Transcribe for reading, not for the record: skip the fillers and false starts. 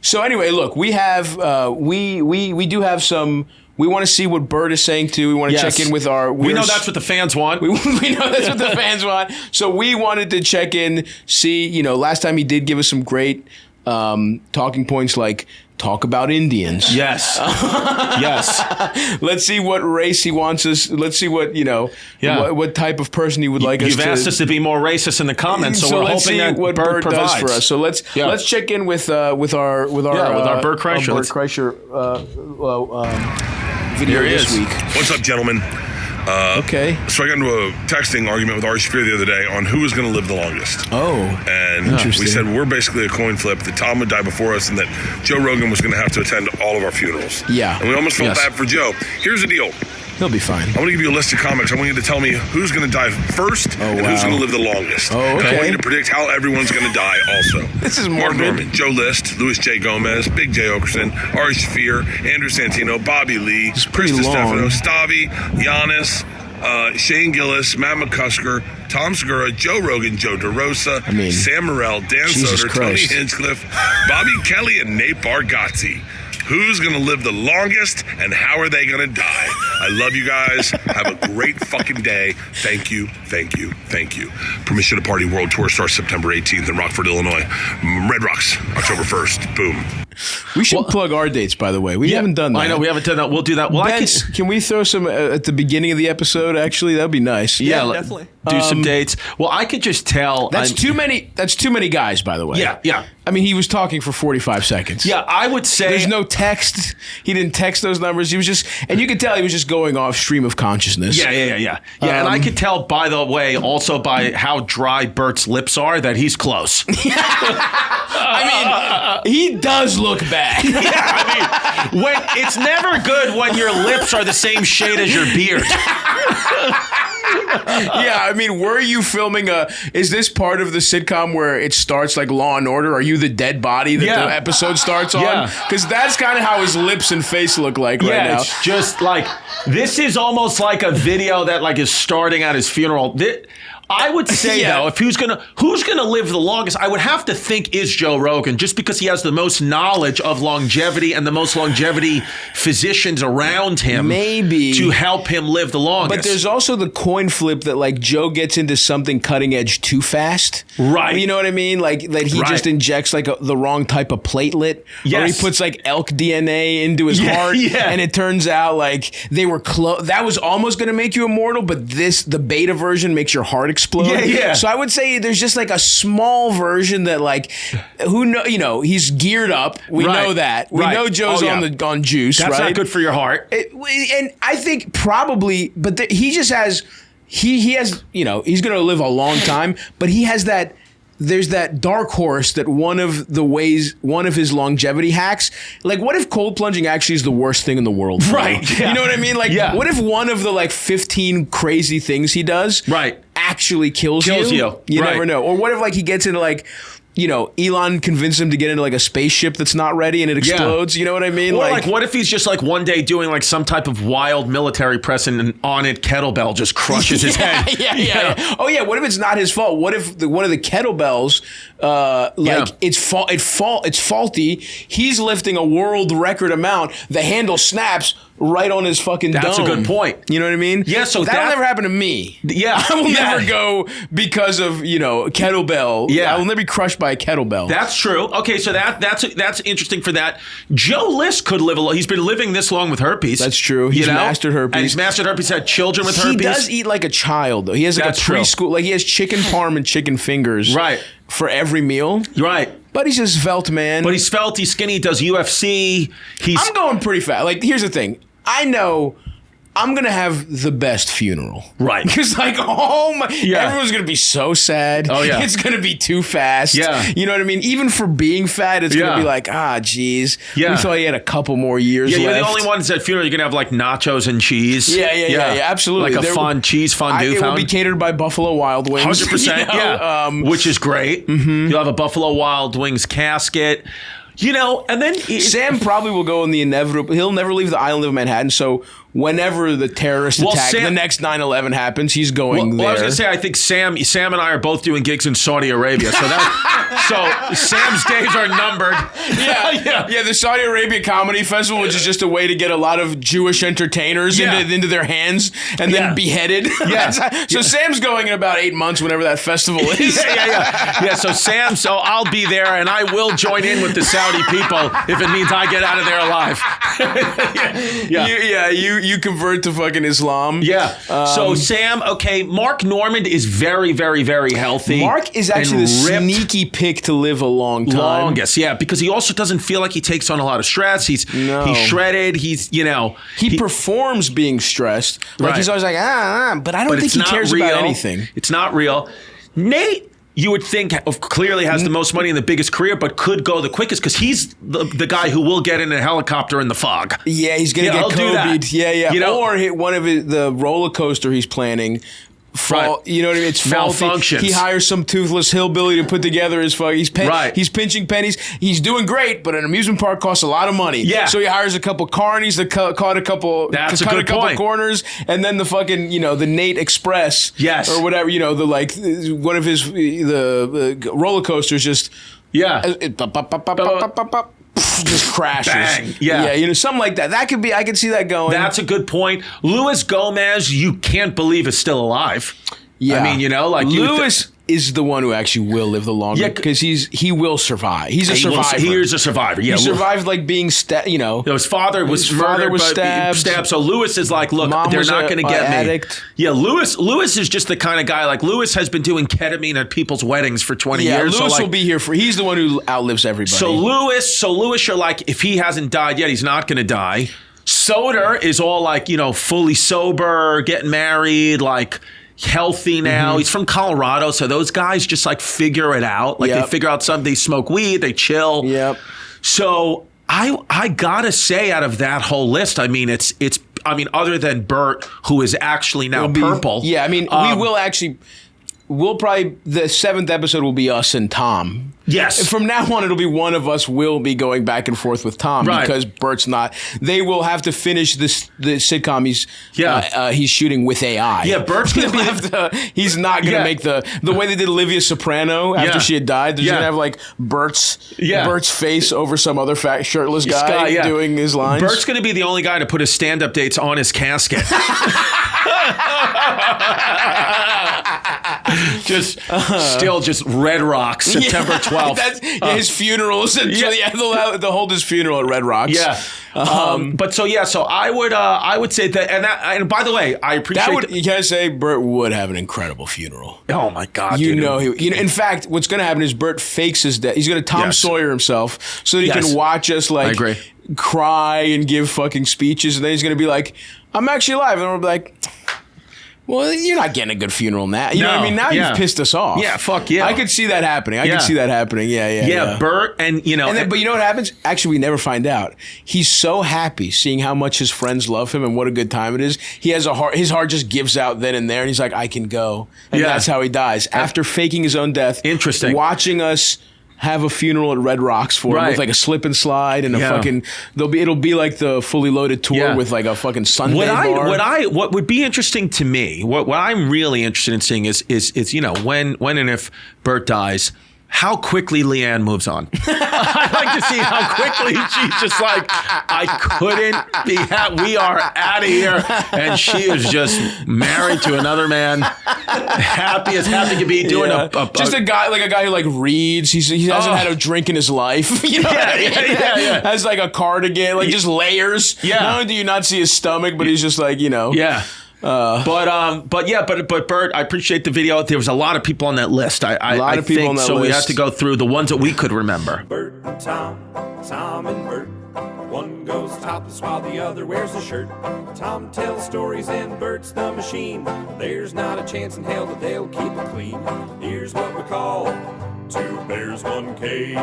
So anyway, look, we have we do have some. We want to see what Bert is saying too. We want to check in with our. We know that's what the fans want. We know that's what the fans want. So we wanted to check in, see. Last time he did give us some great talking points like. Talk about Indians. Yes. Yes. Let's see what race he wants us. Let's see what, what type of person he would like us to. You've asked us to be more racist in the comments, so we're hoping that what Bert provides. does for us. So let's check in with our Bert Kreischer. Bert Kreischer video this week. What's up, gentlemen? Okay. So I got into a texting argument with Ari Shaffir the other day on who was going to live the longest. Oh, and we said we're basically a coin flip, that Tom would die before us and that Joe Rogan was going to have to attend all of our funerals. Yeah. And we almost felt bad for Joe. Here's the deal. He'll be fine. I'm going to give you a list of comics. I want you to tell me who's going to die first and who's going to live the longest. Oh, okay. And I want you to predict how everyone's going to die also. This is Mark morbid. Norman, Joe List, Louis J. Gomez, Big J. Okerson, Ari Shaffir, Andrew Santino, Bobby Lee, Chris and Stavvy, Stavvy, Giannis, Shane Gillis, Matt McCusker, Tom Segura, Joe Rogan, Joe DeRosa, Sam Morril, Dan Jesus Soder, Christ. Tony Hinchcliffe, Bobby Kelly, and Nate Bargatze. Who's going to live the longest and how are they going to die? I love you guys. Have a great fucking day. Thank you, thank you, thank you. Permission to Party World Tour starts September 18th in Rockford, Illinois. Red Rocks, October 1st. Boom. We should plug our dates, by the way. We haven't done that. I know, we haven't done that. We'll do that. Well, can we throw some at the beginning of the episode, actually? That'd be nice. Yeah, definitely. Do some dates. Well, I could just tell. That's too many guys, by the way. Yeah. I mean, he was talking for 45 seconds. Yeah, I would say. There's no text. He didn't text those numbers. He was just, and you could tell he was just going off stream of consciousness. Yeah. And I could tell, by the way, also by how dry Bert's lips are, that he's close. I mean, he does look bad. I mean, it's never good when your lips are the same shade as your beard. Yeah, I mean, were you filming is this part of the sitcom where it starts like Law and Order? Are you the dead body that the episode starts on? Because that's kind of how his lips and face look like right now. It's just like, this is almost like a video that like is starting at his funeral. I would say though, if who's gonna live the longest, I would have to think is Joe Rogan, just because he has the most knowledge of longevity and the most longevity physicians around him, maybe to help him live the longest. But there's also the coin flip that like Joe gets into something cutting edge too fast, right? You know what I mean? Like that he just injects like the wrong type of platelet, or he puts like elk DNA into his heart, and it turns out like they were close. That was almost going to make you immortal, but the beta version makes your heart explode. Yeah. So I would say there's just like a small version that like, he's geared up. We know that. We know Joe's on juice. That's right? not good for your heart. And I think probably, but he just has, he has, he's going to live a long time, but he has that. There's that dark horse that one of his longevity hacks, like what if cold plunging actually is the worst thing in the world? Right. You know what I mean? Like what if one of the like 15 crazy things he does actually kills you? You never know. Or what if like he gets into like, Elon convinced him to get into like a spaceship that's not ready and it explodes. You know what I mean? Or like what if he's just like one day doing like some type of wild military press and on it kettlebell just crushes his head? Yeah. Oh yeah. What if it's not his fault? What if one of the kettlebells, it's faulty. He's lifting a world record amount. The handle snaps right on his fucking dome. That's a good point. You know what I mean? Yeah, so that'll never happen to me. Yeah. I will never go because of, kettlebell. Yeah. I will never be crushed by a kettlebell. That's true. Okay, so that's interesting for that. Joe List could live he's been living this long with herpes. That's true. He's mastered herpes. And he's mastered herpes, had children with herpes. He does eat like a child, though. He has like a preschool, like he has chicken parm and chicken fingers. Right. For every meal. Right. But he's a svelte man. But he's svelte, he's skinny, he does UFC. I'm going pretty fast. Like, here's the thing. I know I'm going to have the best funeral. Right. Because everyone's going to be so sad. Oh, yeah. It's going to be too fast. Yeah. You know what I mean? Even for being fat, it's going to be like, geez. Yeah. We thought he had a couple more years left. You're the only ones at funeral. You're going to have like nachos and cheese. Yeah, absolutely. Like a cheese fondue. It will be catered by Buffalo Wild Wings. 100%, which is great. Mm-hmm. You'll have a Buffalo Wild Wings casket. And then Sam probably will go in the inevitable. He'll never leave the island of Manhattan. So whenever the terrorist attack, the next 9/11 happens, he's going there. Well, I was going to say, I think Sam and I are both doing gigs in Saudi Arabia, so Sam's days are numbered. Yeah, the Saudi Arabia Comedy Festival, which is just a way to get a lot of Jewish entertainers into their hands and then beheaded. Yeah. So Sam's going in about 8 months, whenever that festival is. Yeah. So I'll be there, and I will join in with the Saudi people if it means I get out of there alive. You convert to fucking Islam. Yeah. So Sam, okay, Mark Normand is very, very, very healthy. Mark is actually the sneaky pick to live a long time. Longest, yeah, because he also doesn't feel like he takes on a lot of stress. He's shredded. He's, he performs being stressed. Like he's always like, but I don't think he cares about anything. It's not real. Nate, you would think, clearly has the most money and the biggest career, but could go the quickest because he's the guy who will get in a helicopter in the fog. Yeah, he's going to get Kobe'd. Yeah. Or hit one of the roller coaster he's planning. You know what I mean? It's malfunctions. He hires some toothless hillbilly to put together his fucking. He's pinching pennies. He's doing great, but an amusement park costs a lot of money. Yeah. So he hires a couple carnies that cut a couple. That's a good point. Corners, and then the fucking the Nate Express. Yes. Or whatever one of his the roller coasters just. Yeah. Just crashes. Bang. Yeah. Something like that. That could be. I could see that going. That's a good point. Luis Gomez, you can't believe is still alive. Yeah. I mean, Luis is the one who actually will live the longest because he will survive. He's a survivor. He is a survivor. Yeah. He survived being stabbed. His father was stabbed. So Luis is like, look, they're not going to get addict. Me. Yeah. Luis is just the kind of guy like Luis has been doing ketamine at people's weddings for 20 years. Luis will be here he's the one who outlives everybody. So Luis, you're like, if he hasn't died yet, he's not going to die. Soder is all like, fully sober, getting married, like healthy now. He's from Colorado, so those guys just like figure it out. Like they figure out something. They smoke weed, they chill. Yep. So I gotta say, out of that whole list, I mean, it's other than Bert, who is actually now purple. Yeah, I mean, we'll probably, the 7th episode will be us and Tom. Yes. From now on, it'll be one of us will be going back and forth with Tom because Bert's not. They will have to finish the sitcom he's shooting with AI. Yeah, Bert's going to be. He's not going to make the way they did Olivia Soprano after she had died. They're going to have like Bert's face over some other shirtless guy doing his lines. Bert's going to be the only guy to put his stand-up dates on his casket. Just Red Rocks, September 12th. His funeral. They'll hold his funeral at Red Rocks. Yeah. So I would say that, and by the way, I appreciate you gotta say Bert would have an incredible funeral. Oh my God! In fact, what's gonna happen is Bert fakes his death. He's gonna Tom Sawyer himself so that he can watch us cry and give fucking speeches, and then he's gonna be like, "I'm actually alive," and we'll be like, well, you're not getting a good funeral now. You know what I mean? Now you've pissed us off. Yeah, fuck yeah. I could see that happening. Yeah, Bert, but you know what happens? Actually, we never find out. He's so happy seeing how much his friends love him and what a good time it is. He has his heart just gives out then and there, and he's like, I can go. And that's how he dies. After faking his own death. Interesting. Watching us have a funeral at Red Rocks for him with like a slip and slide and a fucking it'll be like the fully loaded tour with like a fucking Sunday bar. What would be interesting to me, what I'm really interested in seeing is when and if Bert dies, how quickly Leanne moves on. I'd like to see how quickly she's just like, I couldn't be we are out of here. And she is just married to another man, happy as happy to be doing just a guy who like reads. He hasn't had a drink in his life. You know what I mean? Yeah. Has like a cardigan, like just layers. Yeah. Not only do you not see his stomach, but he's just like, Yeah. But Bert, I appreciate the video. There was a lot of people on that list. I think so. We had to go through the ones that we could remember. Bert and Tom and Bert. One goes topless while the other wears a shirt. Tom tells stories and Bert's the machine. There's not a chance in hell that they'll keep it clean. Here's what we call 2 bears, 1 cave.